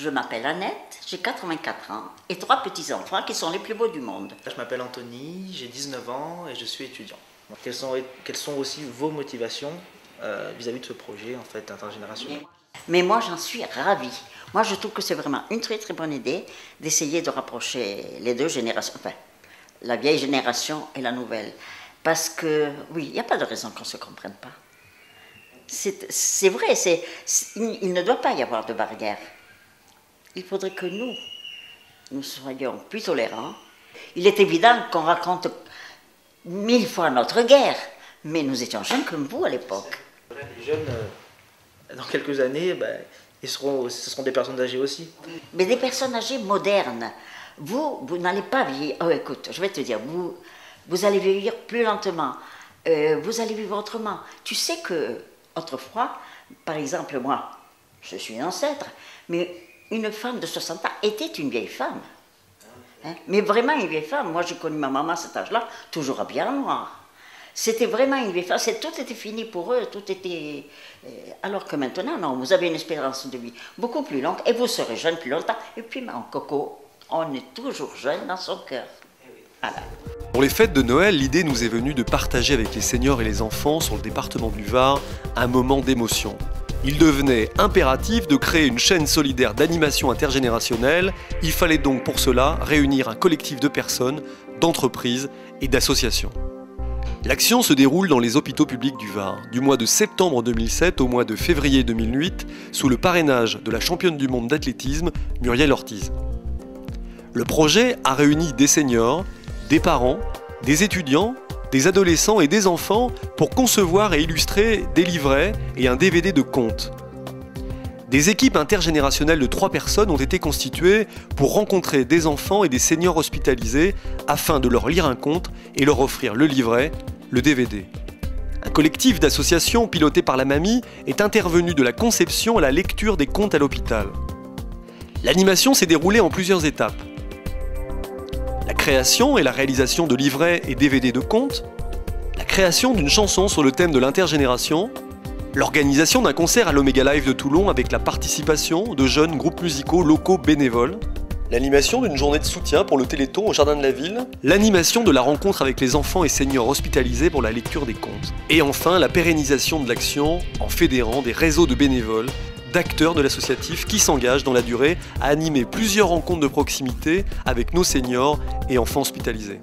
Je m'appelle Annette, j'ai 84 ans et 3 petits-enfants qui sont les plus beaux du monde. Je m'appelle Anthony, j'ai 19 ans et je suis étudiant. Donc, quelles sont aussi vos motivations vis-à-vis de ce projet en fait, intergénérationnel? Mais moi j'en suis ravie. Moi je trouve que c'est vraiment une très très bonne idée d'essayer de rapprocher les deux générations, enfin la vieille génération et la nouvelle. Parce que oui, il n'y a pas de raison qu'on ne se comprenne pas. C'est vrai, il ne doit pas y avoir de barrière. Il faudrait que nous soyons plus tolérants. Il est évident qu'on raconte 1000 fois notre guerre, mais nous étions jeunes comme vous à l'époque. Les jeunes, dans quelques années, ce seront des personnes âgées aussi. Mais des personnes âgées modernes. Vous n'allez pas vieillir. Oh, écoute, je vais te dire, vous allez vieillir plus lentement. Vous allez vivre autrement. Tu sais que, autrefois, par exemple, moi, je suis ancêtre, mais une femme de 60 ans était une vieille femme. Hein? Mais vraiment une vieille femme. Moi, j'ai connu ma maman à cet âge-là, toujours habillée en noir. C'était vraiment une vieille femme. Tout était fini pour eux, tout était... Alors que maintenant, non, vous avez une espérance de vie beaucoup plus longue et vous serez jeune plus longtemps. Et puis, en Coco, on est toujours jeune dans son cœur. Voilà. Pour les fêtes de Noël, l'idée nous est venue de partager avec les seniors et les enfants sur le département du Var un moment d'émotion. Il devenait impératif de créer une chaîne solidaire d'animation intergénérationnelle. Il fallait donc pour cela réunir un collectif de personnes, d'entreprises et d'associations. L'action se déroule dans les hôpitaux publics du Var, du mois de septembre 2007 au mois de février 2008, sous le parrainage de la championne du monde d'athlétisme, Muriel Ortiz. Le projet a réuni des seniors, des parents, des étudiants, des adolescents et des enfants pour concevoir et illustrer des livrets et un DVD de contes. Des équipes intergénérationnelles de 3 personnes ont été constituées pour rencontrer des enfants et des seniors hospitalisés afin de leur lire un conte et leur offrir le livret, le DVD. Un collectif d'associations piloté par la mamie est intervenu de la conception à la lecture des contes à l'hôpital. L'animation s'est déroulée en plusieurs étapes. La création et la réalisation de livrets et DVD de contes, la création d'une chanson sur le thème de l'intergénération, l'organisation d'un concert à l'Omega Live de Toulon avec la participation de jeunes groupes musicaux locaux bénévoles, l'animation d'une journée de soutien pour le Téléthon au Jardin de la Ville, l'animation de la rencontre avec les enfants et seniors hospitalisés pour la lecture des contes, et enfin la pérennisation de l'action en fédérant des réseaux de bénévoles, d'acteurs de l'associatif qui s'engagent dans la durée à animer plusieurs rencontres de proximité avec nos seniors et enfants hospitalisés.